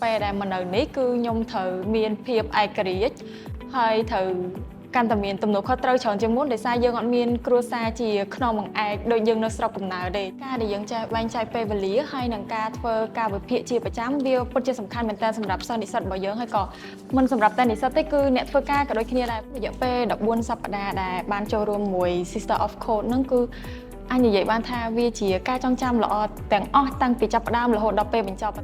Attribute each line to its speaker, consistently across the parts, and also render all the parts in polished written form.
Speaker 1: ពេលដែលមកនៅនេះគឺខ្ញុំត្រូវមានភាពឯករាជ្យហើយត្រូវកាន់តែមានទំនួលខុសត្រូវច្រើនជាងមុនដោយសារយើងអត់មានគ្រួសារជាខ្នងបង្អែកដូចយើងនៅស្រុកកំណើតទេការដែលយើងចេះបែងចែកពេលវេលាហើយនឹងការធ្វើការវិភាគជាប្រចាំវាពិតជាសំខាន់មែនទែនសម្រាប់សិស្សនិស្សិតរបស់យើងហើយក៏មិនសម្រាប់តែនិស្សិតទេគឺអ្នកធ្វើការក៏ដូចគ្នាដែររយៈពេល14សប្តាហ៍ដែលបានចូលរួមមួយ Sister of Code ហ្នឹងគឺអាចនិយាយបានថាវាជាការចងចាំល្អទាំងអស់តាំងពីចាប់ផ្ដើមរហូតដល់ពេលបញ្ចប់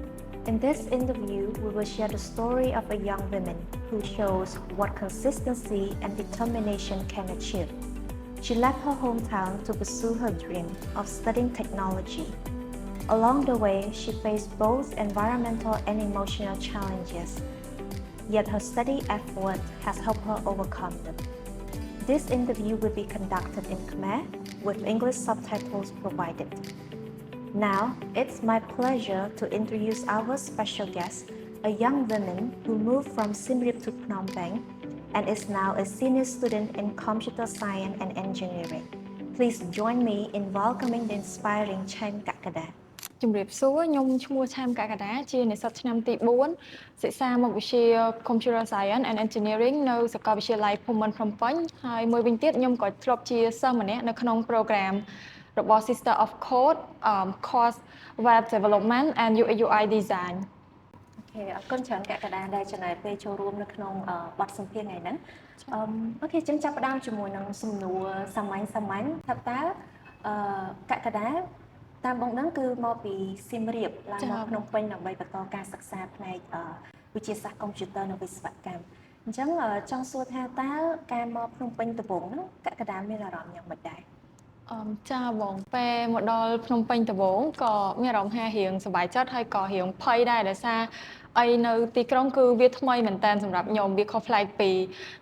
Speaker 2: In this interview, we will share the story of a young woman who shows what consistency and determination can achieve. She left her hometown to pursue her dream of studying technology. Along the way, she faced both environmental and emotional challenges, yet her steady effort has helped her overcome them. This interview will be conducted in Khmer with English subtitles provided. Now, it's my pleasure to introduce our special guest, a young woman who moved from Siem Reap to Phnom Penh and is now a senior student in computer science and engineering. Please join me in welcoming the inspiring Chen Kakada.
Speaker 1: ជំរាបសួរខ្ញុំឈ្មោះឆាមកកដាជានិស្សិតឆ្នាំទី4សិក្សាមកវិទ្យា Computer Science and Engineering នៅសាកលវិទ្យាល័យភូមិន្ទភ្នំពេញហើយមួយវិញទៀតខ្ញុំក៏ធ្លាប់ជាសិស្សម្នាក់នៅក្នុង program របស់ Sister of Code course Web Development and UX UI Design
Speaker 2: អូខេអរគុណច្រើនកក្កដាដែលចំណាយពេលចូលរួមនៅក្នុងបទសម្ភាសន៍ថ្ងៃហ្នឹងអូខេចឹងចាប់ផ្ដើមជាមួយនឹងសំណួរសាមញ្ញថាតើកក្កដាតាមបងដឹងគឺមកពីសៀមរាបឡើងមកភ្នំពេញដើម្បីបន្តការសិក្សាផ្នែកវិទ្យាសាស្ត្រកុំព្យូទ័រនិងវិស្វកម្មអញ្ចឹងចង់សួរថាតើការមកភ្នំពេញដំបូងហ្នឹងកក្កដាមានអារម្មណ៍យ៉ាងម៉េចដែរ
Speaker 1: ចាបងពេលមកដល់ភ្នំពេញដំបូងក៏មានអារម្មណ៍ថារៀងសប្បាយចិត្តហើយក៏រៀងភ័យដែរដោយសារអីនៅទីក្រុងគឺវាថ្មីមែនតើសម្រាប់ខ្ញុំវាខុសប្លែកពី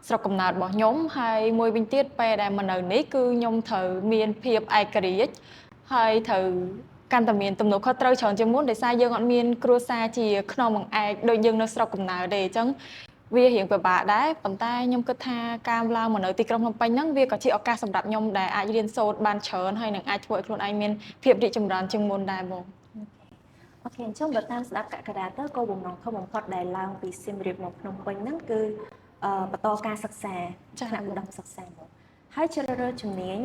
Speaker 1: ស្រុកកំណើតរបស់ខ្ញុំហើយមួយវិញទៀតពេលដែលមកនៅនេះគឺខ្ញុំត្រូវមានភាពឯករាជ្យហើយត្រូវកាន់តែមានទំនួលខុសត្រូវច្រើនជាងមុនដោយសារយើងអត់មានគ្រួសារជាខ្នងបង្អែកដូចយើងនៅស្រុកកំណើតទេអញ្ចឹងវារៀងពិបាកដែរប៉ុន្តែខ្ញុំគិតថាការឡើងមកនៅទីក្រុងភ្នំពេញហ្នឹងវាក៏ជាឱកាសសម្រាប់ខ្ញុំដែលអាចរៀនសូត្របានច្រើនហើយនឹងអាចធ្វើឲ្យខ្លួនឯងមានភាពរីកចម្រើនជាងមុនដែរបង
Speaker 2: អូខេអញ្ចឹងបើតាមស្ដាប់កក្កដាទៅគោលបំណងធំបំផុតដែលឡើងពីសៀមរាបមកភ្នំពេញហ្នឹងគឺបន្តការសិក្សាថ្នាក់ឧត្តមសិក្សាមកហើយជ្រើសរើសជំនាញ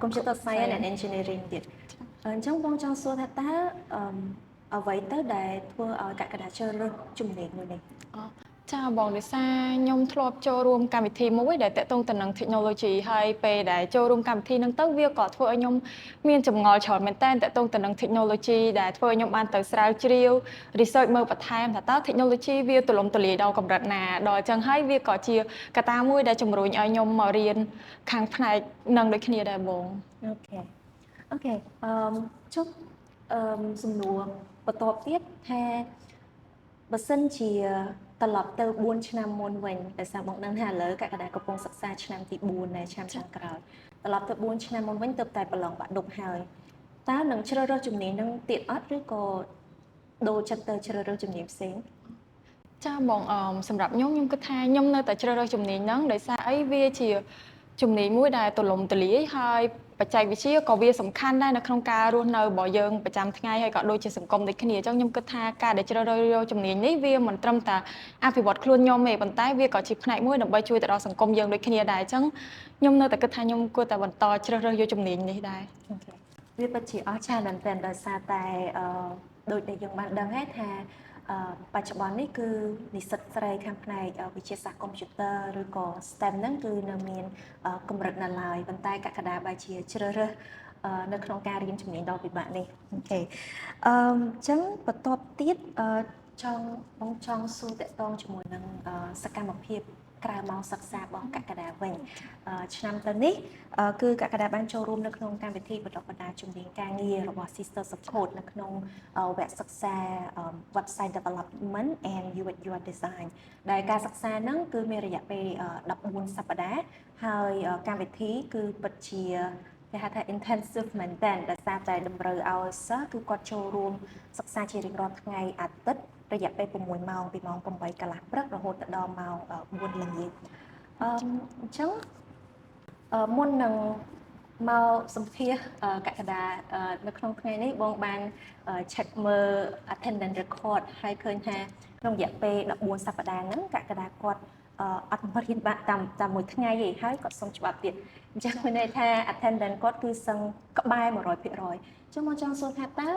Speaker 2: Computer Science and Engineering ទៀតអញ្ចឹងបងចង់សួរថាតើអ្វីទៅដែលធ្វើឲ្យកក្កដាជ្រើសរើសជំនាញមួយនេះ
Speaker 1: ចាបងដោយសារខ្ញុំធ្លាប់ចូលរួមកម្មវិធីមួយដែលតាក់ទងទៅនឹង technology ហើយពេលដែលចូលរួមកម្មវិធីហ្នឹងទៅវាក៏ធ្វើឲ្យខ្ញុំមានចម្ងល់ច្រើនមែនតើតាក់ទងទៅនឹង technology ដែលធ្វើឲ្យខ្ញុំបានទៅស្រាវជ្រាវ research មើលបន្ថែមថាតើ technology វាទូលំទូលាយដល់កម្រិតណាដល់អញ្ចឹងហើយវាក៏ជាកត្តាមួយដែលជំរុញឲ្យខ្ញុំមករៀនខាងផ្នែកនឹងដូចគ្នាដែរបង
Speaker 2: អូខេចុះសំណួរបន្ទាប់ទៀតថាបើសិនជាត្រឡប់ទៅ4ឆ្នាំមុនវិញដោយសារបងដឹងថាឥឡូវកក្កដាកំពុងសិក្សាឆ្នាំទី4នៅឆ្នាំខាងក្រោយត្រឡប់ទៅ4ឆ្នាំមុនវិញទើបតែប្រឡងបាក់ឌុបហើយតើនឹងជ្រើសរើសជំនាញនឹងទៀតអត់ឬក៏ដូរចិត្តទៅជ្រើសរើសជំនាញផ្សេង
Speaker 1: ចាបងសម្រាប់ខ្ញុំគិតថាខ្ញុំនៅតែជ្រើសរើសជំនាញហ្នឹងដោយសារអីវាជាជំនាញមួយដែលទូលំទូលាយហើយបច្ចេកវិទ្យាក៏វាសំខាន់ដែរនៅក្នុងការរស់នៅរបស់យើងប្រចាំថ្ងៃហើយក៏ដូចជាសង្គមដូចគ្នាអញ្ចឹងខ្ញុំគិតថាការដែលជ្រើសរើសយកជំនាញនេះវាមិនត្រឹមតែអភិវឌ្ឍខ្លួនខ្ញុំទេប៉ុន្តែវាក៏ជាផ្នែកមួយដើម្បីជួយទៅដល់សង្គមយើងដូចគ្នាដែរអញ្ចឹងខ្ញុំនៅតែគិតថាខ្ញុំគួរតែបន្តជ្រើសរើសយកជំនាញនេះដែរ
Speaker 2: វាពិតជាអស្ចារ្យមែនទែនដោយសារតែដូចដែលយើងបានដឹងថាបច្ចុប្បន្ននេះគឺនិស្សិតស្រីខាងផ្នែកវិទ្យាសាស្ត្រកុំព្យូទ័រឬក៏ STEM ហ្នឹងគឺនៅមានកម្រិតនៅឡើយប៉ុន្តែកក្កដាបែរជាជ្រើសរើសនៅក្នុងការរៀនជំនាញដ៏ពិបាកនេះអូខេអញ្ចឹងបន្ទាប់ទៀតចង់សួរតកតងជាមួយនឹងសកម្មភាពក្រៅម៉ោងសិក្សារបស់កក្កដាវិញឆ្នាំទៅនេះគឺកក្កដាបានចូលរួមនៅក្នុងកម្មវិធីបណ្ដុះបណ្ដាលជំនាញការងាររបស់ Sisters of Code នៅក្នុងវគ្គសិក្សា Website Development and UX UI Design ដែលការសិក្សាហ្នឹងគឺមានរយៈពេល14សប្តាហ៍ហើយកម្មវិធីគឺពិតជាគេហៅថា intensive មែនតើដោយសារតែតម្រូវឲ្យសិស្សគឺគាត់ចូលរួមសិក្សាជារៀងរាល់ថ្ងៃអាទិត្យរយៈពេល6ម៉ោងពីម៉ោង8កន្លះព្រឹករហូតដល់ម៉ោង4ល្ងាចអញ្ចឹងមុននឹងមកសម្ភាសកក្កដានៅក្នុងថ្ងៃនេះបងបាន check មើល attendance record ហើយឃើញថា ក្នុងរយៈពេល14សប្តាហ៍ហ្នឹងកក្កដាគាត់អត់មករៀនបានតាមមួយថ្ងៃទេហើយគាត់សុំច្បាប់ទៀតអញ្ចឹងមានន័យថា attendance គាត់គឺសឹងក្បែរ 100%អញ្ចឹងមកចង់សួរថាតើ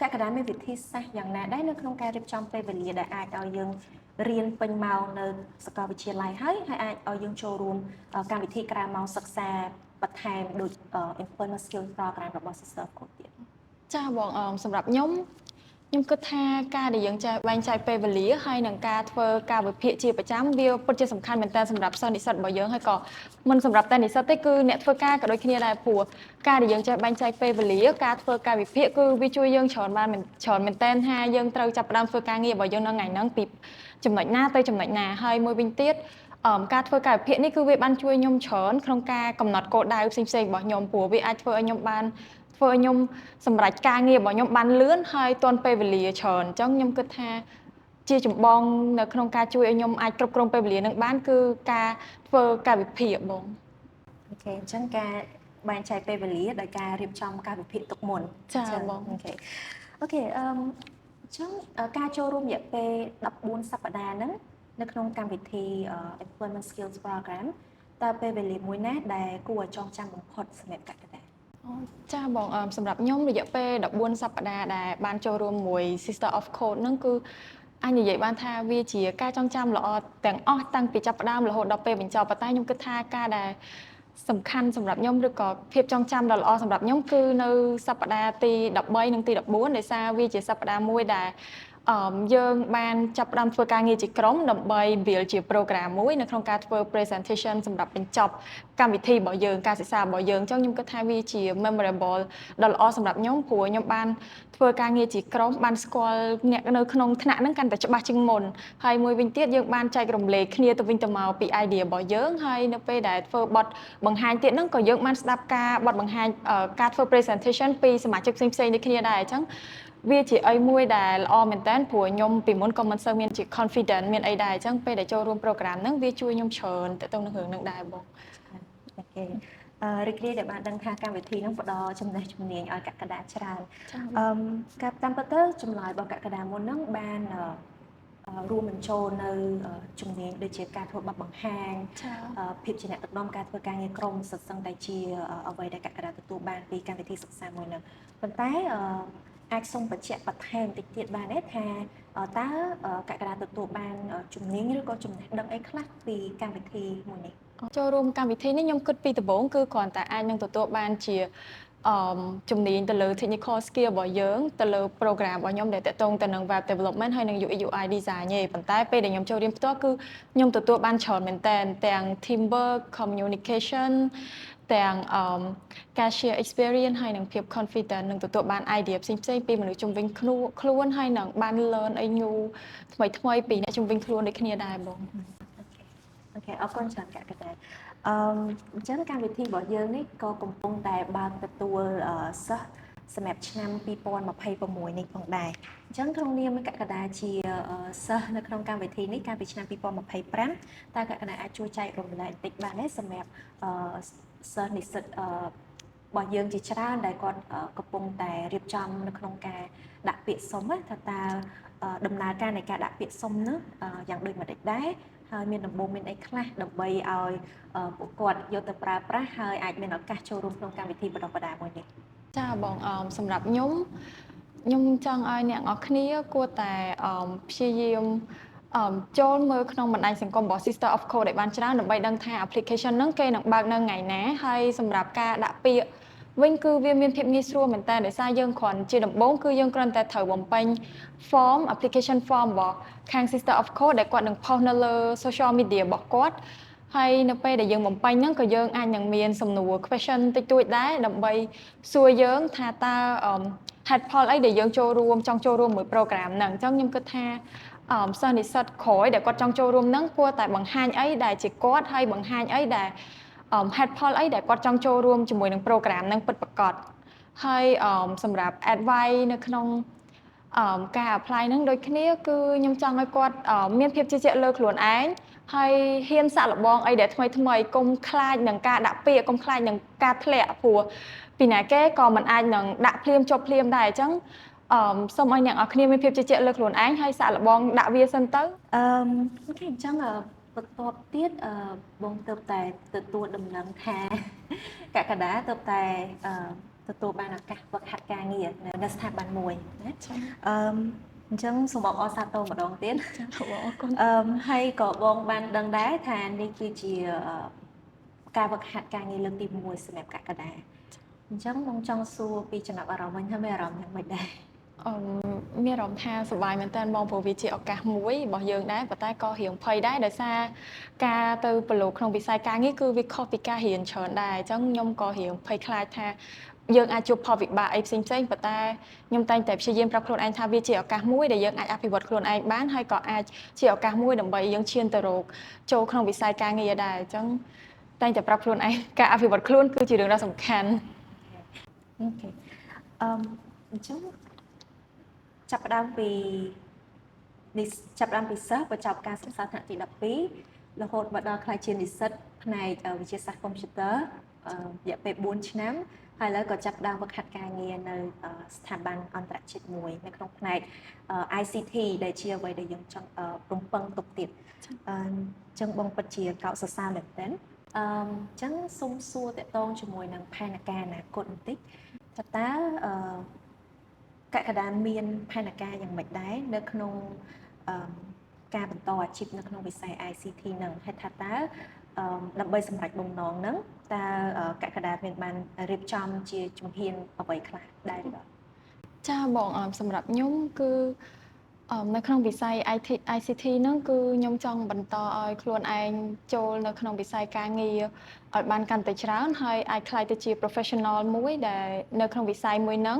Speaker 2: កក្កដាមានវិធីសាស្ត្រយ៉ាងណាដែរនៅក្នុងការរៀបចំពេលវេលាដែលអាចឲ្យយើងរៀនពេញម៉ោងនៅសាកលវិទ្យាល័យហើយអាចឲ្យយើងចូលរួមកម្មវិធីក្រៅម៉ោងសិក្សាបន្ថែមដូច Employment Skills Program របស់ Sister of Code ទៀត
Speaker 1: ចាបងសម្រាប់ខ្ញុំគិតថាការដែលយើងបែងចែកពេលវេលាហើយនឹងការធ្វើការវិភាគជាប្រចាំវាពិតជាសំខាន់មែនតើសម្រាប់សិស្សនិស្សិតរបស់យើងហើយក៏មិនសម្រាប់តែនិស្សិតទេគឺអ្នកធ្វើការក៏ដូចគ្នាដែរព្រោះការដែលយើងចេះបែងចែកពេលវេលាការធ្វើការវិភាគគឺវាជួយយើងច្រើនមែនតើថាយើងត្រូវចាប់ផ្ដើមធ្វើការងាររបស់យើងនៅថ្ងៃហ្នឹងពីចំណុចណាទៅចំណុចណាហើយមួយវិញទៀតការធ្វើការវិភាគនេះគឺវាបានជួយខ្ញុំច្រើនក្នុងការកំណត់គោលដៅផ្សេងៗរបស់ខ្ញុំព្រោះវាអាចធ្វើឲ្យខ្ញុំសម្រេចការងាររបស់ខ្ញុំបានលឿនហើយទាន់ពេលវេលាច្រើនអញ្ចឹងខ្ញុំគិតថាជាចម្បងនៅក្នុងការជួយឲ្យខ្ញុំអាចគ្រប់គ្រងពេលវេលានឹងបានគឺការធ្វើការវិភាគបង
Speaker 2: អូខេអញ្ចឹងការបែងចែកពេលវេលាដោយការរៀបចំការវិភាគទុកមុន
Speaker 1: ចាបង
Speaker 2: អូខេអញ្ចឹងការចូលរួមរយៈពេល14សប្តាហ៍ហ្នឹងនៅក្នុងកម្មវិធី Employment Skills Program តើពេលវេលាមួយណាដែលគួរឲ្យចងចាំបំផុតសម្រាប់កក្កដា
Speaker 1: ចាបងសម្រាប់ខ្ញុំរយៈពេល14សប្តាហ៍ដែលបានចូលរួមមួយ Sister of Code ហ្នឹងគឺអាចនិយាយបានថាវាជាការចងចាំល្អទាំងអស់តាំងពីចាប់ផ្ដើមរហូតដល់ពេលបញ្ចប់ប៉ុន្តែខ្ញុំគិតថាការដែលសំខាន់សម្រាប់ខ្ញុំឬក៏ភាពចងចាំដ៏ល្អសម្រាប់ខ្ញុំគឺនៅសប្តាហ៍ទី13និងទី14ដោយសារវាជាសប្តាហ៍មួយដែលយើងបានចាប់ផ្ដើមធ្វើការងារជាក្រុមដើម្បី build ជា program មួយនៅក្នុងការធ្វើ presentation សម្រាប់បញ្ចប់កម្មវិធីរបស់យើងការសិក្សារបស់យើងអញ្ចឹងខ្ញុំគិតថាវាជា memorable ដ៏ល្អសម្រាប់ខ្ញុំព្រោះខ្ញុំបានធ្វើការងារជាក្រុមបានស្គាល់អ្នកនៅក្នុងថ្នាក់ហ្នឹងកាន់តែច្បាស់ជាងមុនហើយមួយវិញទៀតយើងបានចែករំលែកគ្នាទៅវិញទៅមកពី idea របស់យើងហើយនៅពេលដែលធ្វើបទបង្ហាញទៀតហ្នឹងក៏យើងបានស្ដាប់ការបទបង្ហាញការធ្វើ presentation ពីសមាជិកផ្សេងៗដូចគ្នាដែរអញ្ចឹងវាជាអីមួយដែលល្អមែនតើព្រោះខ្ញុំពីមុនក៏មិនសូវមានជា confident មានអីដែរអញ្ចឹងពេលដែលចូលរួម program ហ្នឹងវាជួយខ្ញុំច្រើនទៅនឹងរឿងហ្នឹងដែរបង
Speaker 2: អូខេរីករាយដែលបានដឹងថាកម្មវិធីហ្នឹងផ្ដល់ចំណេះជំនាញឲ្យកក្កដាច្រើនការតាមពិតទៅចម្លើយរបស់កក្កដាមុនហ្នឹងបានរួមបញ្ចូលនៅជំនាញដូចជាការធ្វើបទបង្ហាញភាពជាអ្នកដឹកនាំការធ្វើការងារក្រុមសិស្សឹងតែជាអ្វីដែលកក្កដាទទួលបានពីកម្មវិធីសិក្សាមួយហ្នឹងប៉ុន្តែអាចសូមបញ្ជាក់បន្ថែមតិចទៀតបានទេថាតើកក្កដាទទួលបានជំនាញឬក៏ចំណេះដឹងអីខ្លះពីកម្មវិធីមួយនេះ
Speaker 1: ចូលរួមកម្មវិធីនេះខ្ញុំគិតពីដំបូងគឺគ្រាន់តែអាចនឹងទទួលបានជាជំនាញទៅលើ technical skill របស់យើងទៅលើ program របស់ខ្ញុំដែលតាក់ទងទៅនឹង web development ហើយនឹង UX UI design ទេប៉ុន្តែពេលដែលខ្ញុំចូលរៀនផ្ទាល់គឺខ្ញុំទទួលបានច្រើនមែនតើទាំង teamwork communication ទាំងការ share experience ហើយនឹងភាព confident នឹងទទួលបាន idea ផ្សេងៗពីមនុស្សជុំវិញខ្លួនហើយនឹងបាន learn អី new ថ្មីៗពីអ្នកជុំវិញខ្លួនដូចគ្នាដែរបង
Speaker 2: អូខេអរគុណច្រើនកក្កដាអញ្ចឹងកម្មវិធីរបស់យើងនេះក៏កំពុងតែបើកទទួលសិស្សសម្រាប់ឆ្នាំ2026នេះផងដែរអញ្ចឹងក្នុងនាមកក្កដាជាសិស្សនៅក្នុងកម្មវិធីនេះកាលពីឆ្នាំ2025តើកក្កដាអាចជួយចែករំលែកបន្តិចបានទេសម្រាប់សិស្សនិស្សិតរបស់យើងជាច្រើនដែលគាត់កំពុងតែរៀបចំនៅក្នុងការដាក់ពាក្យសុំថាតើដំណើរការនៃការដាក់ពាក្យសុំនោះយ៉ាងដូចម្តេចដែរហើយមានដំបូងមានអីខ្លះដើម្បីឲ្យពួកគាត់យកទៅប្រើប្រាស់ហើយអាចមានឱកាសចូលរួមក្នុងកម្មវិធីបណ្ដុះបណ្ដាលមួយនេះ
Speaker 1: ចាបងសម្រាប់ខ្ញុំចង់ឲ្យអ្នកនរគ្នាគួរតែព្យាយាមចូលមើលក្នុងបណ្ដាញសង្គមរបស់ Sister of Code ឲ្យបានច្រើនដើម្បីដឹងថា application ហ្នឹងគេនឹងបើកនៅថ្ងៃណាហើយសម្រាប់ការដាក់ពាក្យវិញគឺវាមានភាពងាយស្រួលមែនតើដោយសារយើងគ្រាន់ជាដំបូងគឺយើងគ្រាន់តែត្រូវបំពេញ form application form របស់ខាង Sister of Code ដែលគាត់នឹង post នៅលើ social media របស់គាត់ហើយនៅពេលដែលយើងបំពេញហ្នឹងក៏យើងអាចនឹងមានសំណួរ question តិចតួចដែរដើម្បីសួរយើងថាតើហេតុផលអីដែលយើងចង់ចូលរួមមួយ program ហ្នឹងអញ្ចឹងខ្ញុំគិតថាសិស្សនិស្សិតក្រោយដែលគាត់ចង់ចូលរួមហ្នឹងគួរតែបង្ហាញអីដែលជាគាត់ហើយបង្ហាញអីដែលហេតុផលអីដែលគាត់ចង់ចូលរួមជាមួយនឹង program ហ្នឹងពិតប្រាកដហើយសម្រាប់ advice នៅក្នុងការ apply ហ្នឹងដូចគ្នាគឺខ្ញុំចង់ឲ្យគាត់មានភាពជឿជាក់លើខ្លួនឯងហើយហ៊ានសាកល្បងអីដែលថ្មីកុំខ្លាចនឹងការដាក់ពាក្យកុំខ្លាចនឹងការធ្លាក់ព្រោះពីណាគេក៏មិនអាចនឹងដាក់ភ្លាមចុះភ្លាមដែរអញ្ចឹង សូមឲ្យអ្នកនរគ្នាមានភាពជឿជាក់លើខ្លួនឯងហើយសាកល្បងដាក់វាសិនទៅ
Speaker 2: អូខេអញ្ចឹងបន្ទាប់ទៀតបងទៅតែទទួលដំណឹងថាកក្កដាទៅតែទទួលបានឱកាសហ្វឹកហាត់ការងារនៅស្ថាប័នមួយណាអញ្ចឹងសូមអបអរសាទរម្ដងទៀត
Speaker 1: បងអរគុណ
Speaker 2: ហើយក៏បងបានដឹងដែរថានេះគឺជាការហ្វឹកហាត់ការងារលើកទី1សម្រាប់កក្កដាអញ្ចឹងបងចង់សួរពីចំណាប់អារម្មណ៍វិញថាមានអារម្មណ៍យ៉ាងម៉េចដែរ
Speaker 1: មានអារម្មណ៍ថាសប្បាយមែនតើបងព្រោះវាជាឱកាសមួយរបស់យើងដែរប៉ុន្តែក៏រៀងភ័យដែរដោយសារការទៅប្រឡូកក្នុងវិស័យការងារគឺវាខុសពីការរៀនច្រើនដែរអញ្ចឹងខ្ញុំក៏រៀងភ័យខ្លាចថាយើងអាចជួបផលវិបាកអីផ្សេងៗប៉ុន្តែខ្ញុំតែងតែព្យាយាមប្រាប់ខ្លួនឯងថាវាជាឱកាសមួយដែលយើងអាចអភិវឌ្ឍខ្លួនឯងបានហើយក៏អាចជាឱកាសមួយដើម្បីយើងឈានទៅរកចូលក្នុងវិស័យការងារដែរអញ្ចឹងតែងតែប្រាប់ខ្លួនឯងការអភិវឌ្ឍខ្លួនគឺជារឿងដ៏សំខាន់
Speaker 2: អូខេអញ្ចឹងចាប់ផ្ដើមពីសិស្សបញ្ចប់ការសិក្សាថ្នាក់ទី12រហូតមកដល់ខ្ល้ายជានិស្សិតផ្នែកវិទ្យាសាស្ត្រកុំព្យូទ័ររយៈពេល4ឆ្នាំហើយឥឡូវក៏ចាប់ផ្ដើមហ្វឹកហាត់ការងារនៅស្ថាប័នអន្តរជាតិមួយនៅក្នុងផ្នែក ICT ដែលជាអ្វីដែលយើងចង់រំពឹងទុកទៀតអញ្ចឹងបងពិតជាកោតសរសើរមែនទែនអញ្ចឹងសូមសួរតកតងជាមួយនឹងផែនការអនាគតបន្តិចថាតើកក្កដាមានផែនការយ៉ាងម៉េចដែរនៅក្នុងការបន្តអាជីពនៅក្នុងវិស័យ ICT ហ្នឹងហើយថាតើដើម្បីសម្រេចបំណងហ្នឹងតើកក្កដាមានបានរៀបចំជាជំហានអ្វីខ្លះដែរឬ
Speaker 1: ចាបងសម្រាប់ខ្ញុំគឺនៅក្នុងវិស័យ ICT ហ្នឹងគឺខ្ញុំចង់បន្តឲ្យខ្លួនឯងចូលនៅក្នុងវិស័យការងារឲ្យបានកាន់តែច្រើនហើយអាចក្លាយទៅជា professional មួយដែលនៅក្នុងវិស័យមួយហ្នឹង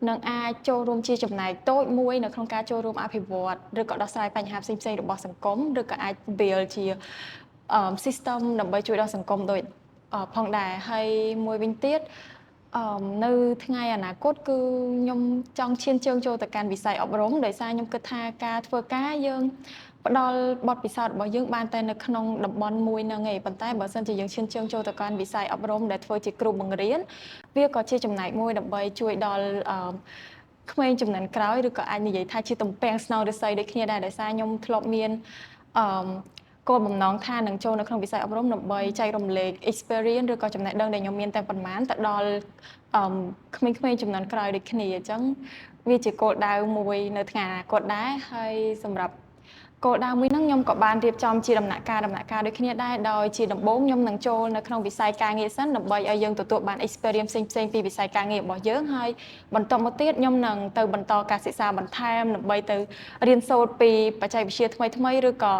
Speaker 1: នឹងអាចចូលរួមជាចំណែកតូចមួយនៅក្នុងការចូលរួមអភិវឌ្ឍឬក៏ដោះស្រាយបញ្ហាផ្សេងៗរបស់សង្គមឬក៏អាច build ជា system ដើម្បីជួយដល់សង្គមដូចផងដែរហើយមួយវិញទៀតនៅថ្ងៃអនាគតគឺខ្ញុំចង់ឈានជើងចូលទៅកាន់វិស័យអប់រំដោយសារខ្ញុំគិតថាការធ្វើការយើងផ្ដល់បទពិសោធន៍របស់យើងបានតែនៅក្នុងតំបន់មួយហ្នឹងឯងប៉ុន្តែបើសិនជាយើងឈានជើងចូលទៅកាន់វិស័យអប់រំដែលធ្វើជាគ្រូបង្រៀនវាក៏ជាចំណែកមួយដើម្បីជួយដល់ក្មេងជំនាន់ក្រោយឬក៏អាចនិយាយថាជាទំពាំងស្នងឫស្សីដូចគ្នាដែរដោយសារខ្ញុំធ្លាប់មានគោលបំណងថានឹងចូលនៅក្នុងវិស័យអប់រំដើម្បីចែករំលែក experience ឬក៏ចំណេះដឹងដែលខ្ញុំមានតែប៉ុន្មានទៅដល់ក្មេងៗជំនាន់ក្រោយដូចគ្នាអញ្ចឹងវាជាគោលដៅមួយនៅថ្ងៃអនាគតដែរហើយសម្រាប់គោលដៅមួយហ្នឹងខ្ញុំក៏បានរៀបចំជាដំណាក់កាលដូចគ្នាដែរដោយជាដំបូងខ្ញុំនឹងចូលនៅក្នុងវិស័យការងារសិនដើម្បីឲ្យយើងទទួលបាន experience ផ្សេងៗពីវិស័យការងាររបស់យើងហើយបន្ទាប់មកទៀតខ្ញុំនឹងទៅបន្តការសិក្សាបន្ថែមដើម្បីទៅរៀនសូត្រពីបច្ចេកវិទ្យាថ្មីៗឬក៏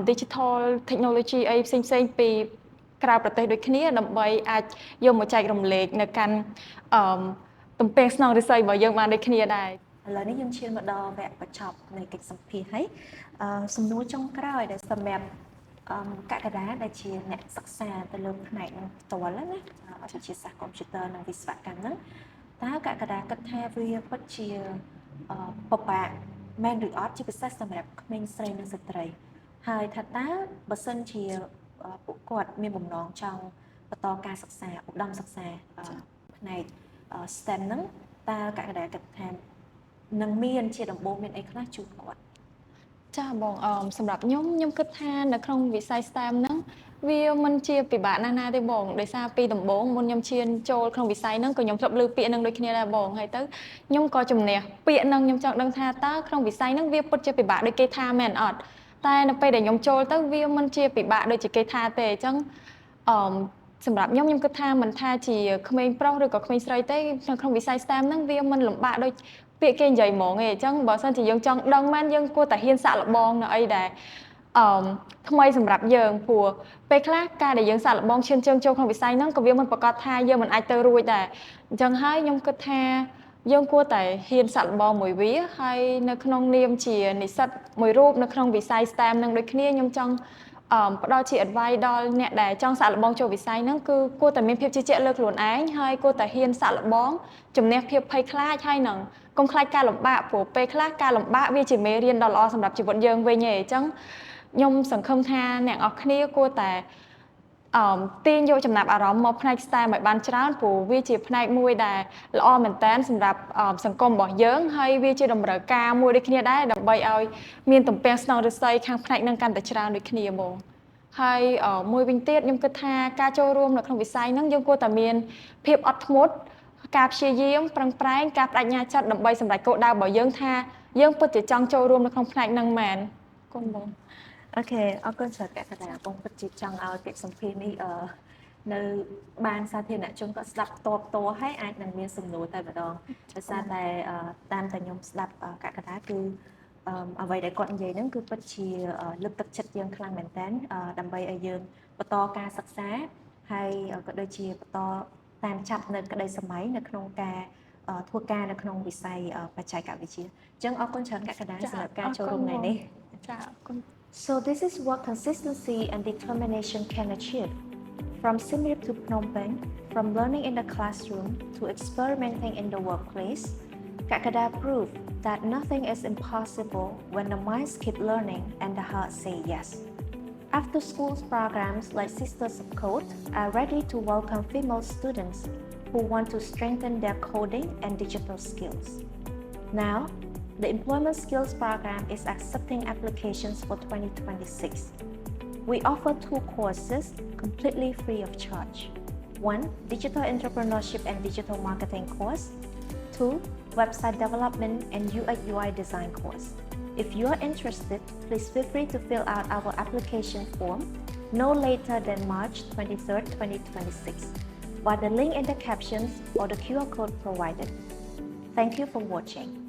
Speaker 1: digital technology អីផ្សេងៗពីក្រៅប្រទេសដូចគ្នាដើម្បីអាចយកមកចែករំលែកនៅកាន់ទំពាំងស្នងឫស្សីរបស់យើងបានដូចគ្នាដែរ
Speaker 2: ឥឡូវនេះយើងឈានមកដល់វគ្គបញ្ចប់នៃកិច្ចសម្ភាសន៍ហើយសំណួរចុងក្រោយដែលសម្រាប់កក្កដាដែលជាអ្នកសិក្សាទៅលើផ្នែកនឹងផ្ទាល់ណាវិទ្យាសាស្ត្រកុំព្យូទ័រនិងវិស្វកម្មហ្នឹងតើកក្កដាគិតថាវាពិតជាពិបាកមែនឬអត់ជាពិសេសសម្រាប់ក្មេងស្រីនិងស្ត្រីហើយថាតើបើសិនជាពួកគាត់មានបំណងចង់បន្តការសិក្សាឧត្តមសិក្សាផ្នែក STEM ហ្នឹងតើកក្កដាគិតថានឹងមានជាដំបូងមានអីខ្លះជូនគាត់
Speaker 1: ចាបងសម្រាប់ខ្ញុំគិតថានៅក្នុងវិស័យ STEM ហ្នឹងវាមិនជាពិបាកណាស់ទេបងដោយសារពីដំបូងមុនខ្ញុំឈានចូលក្នុងវិស័យហ្នឹងក៏ខ្ញុំធ្លាប់ឮពាក្យហ្នឹងដូចគ្នាដែរបងហើយទៅខ្ញុំក៏ជំនះពាក្យហ្នឹងខ្ញុំចង់ដឹងថាតើក្នុងវិស័យហ្នឹងវាពិតជាពិបាកដូចគេថាមែនអត់តែនៅពេលដែលខ្ញុំចូលទៅវាមិនជាពិបាកដូចជាគេថាទេអញ្ចឹងសម្រាប់ខ្ញុំគិតថាមិនថាជាក្មេងប្រុសឬក៏ក្មេងស្រីទេនៅក្នុងវិស័យ STEM ហ្នឹងវាមិនលំបាកដូចពាក្យគេនិយាយហ្មងឯងអញ្ចឹងបើសិនជាយើងចង់ដឹងមែនយើងគួរតែហ៊ានសាកល្បងនៅអីដែលថ្មីសម្រាប់យើងព្រោះពេលខ្លះការដែលយើងសាកល្បងឈានជើងចូលក្នុងវិស័យហ្នឹងក៏វាមិនប្រកាសថាយើងមិនអាចទៅរួចដែរអញ្ចឹងហើយខ្ញុំគិតថាយើងគួរតែហ៊ានសាកល្បងមួយវាហើយនៅក្នុងនាមជានិស្សិតមួយរូបនៅក្នុងវិស័យ STEM នឹងដូចគ្នាខ្ញុំចង់ផ្ដល់ជា advice ដល់អ្នកដែលចង់សាកល្បងចូលវិស័យហ្នឹងគឺគួរតែមានភាពជឿជាក់លើខ្លួនឯងហើយគួរតែហ៊ានសាកល្បងជំនះភាពភ័យខ្លាចហើយនឹងកុំខ្លាចការលំបាកព្រោះពេលខ្លះការលំបាកវាជាមេរៀនដ៏ល្អសម្រាប់ជីវិតយើងវិញឯងអញ្ចឹងខ្ញុំសង្ឃឹមថាអ្នកនរគ្នាគួរតែ ទាញយកចំណាប់អារម្មណ៍មកផ្នែក STEM ឲ្យបានច្រើនព្រោះវាជាផ្នែកមួយដែលល្អមែនតើសម្រាប់សង្គមរបស់យើងហើយវាជាតម្រូវការមួយដូចគ្នាដែរដើម្បីឲ្យមានទំពាំងស្នងឫស្សីខាងផ្នែកនឹងកាន់តែច្រើនដូចគ្នាហ្មងហើយមួយវិញទៀតខ្ញុំគិតថាការចូលរួមនៅក្នុងវិស័យហ្នឹងយើងគួរតែមានភាពអត់ធ្មត់ការព្យាយាមប្រឹងប្រែងការបដិញ្ញាចិត្តដើម្បីសម្រេចគោលដៅរបស់យើងថាយើងពិតជាចង់ចូលរួមនៅក្នុងផ្នែកហ្នឹងមែនគុណបង
Speaker 2: អូខេអរគុណច្រើនកណ្ដាលបងពិតជាចង់ឲ្យពាក្យសម្ភាសន៍នេះនៅបានសាធារណជនគាត់ស្ដាប់តបតហើយអាចនឹងមានសំណួរតែម្ដងដោយសារតែតាមតែខ្ញុំស្ដាប់កណ្ដាលគឺអ្វីដែលគាត់និយាយហ្នឹងគឺពិតជាលើកទឹកចិត្តយើងខ្លាំងមែនតើដើម្បីឲ្យយើងបន្តការសិក្សាហើយក៏ដូចជាបន្តតាមចាប់នៅក្តីសម័យនៅក្នុងការធ្វើការនៅក្នុងវិស័យបច្ចេកវិទ្យាអញ្ចឹងអរគុណច្រើនកណ្ដាលសម្រាប់ការចូលរួមថ្ងៃនេះ
Speaker 1: ចាអរគុណ
Speaker 2: So this is what consistency and determination can achieve. From Siem Reap to Phnom Penh, from learning in the classroom to experimenting in the workplace, Kakada proved that nothing is impossible when the minds keep learning and the hearts say yes. After school's programs like Sisters of Code are ready to welcome female students who want to strengthen their coding and digital skills. Now, the Employment Skills Program is accepting applications for 2026. We offer 2 courses completely free of charge. 1. Digital Entrepreneurship and Digital Marketing course. 2. Website Development and UI/UI Design course. If you are interested, please feel free to fill out our application form no later than March 23rd, 2026, via the link in the captions or the QR code provided. Thank you for watching.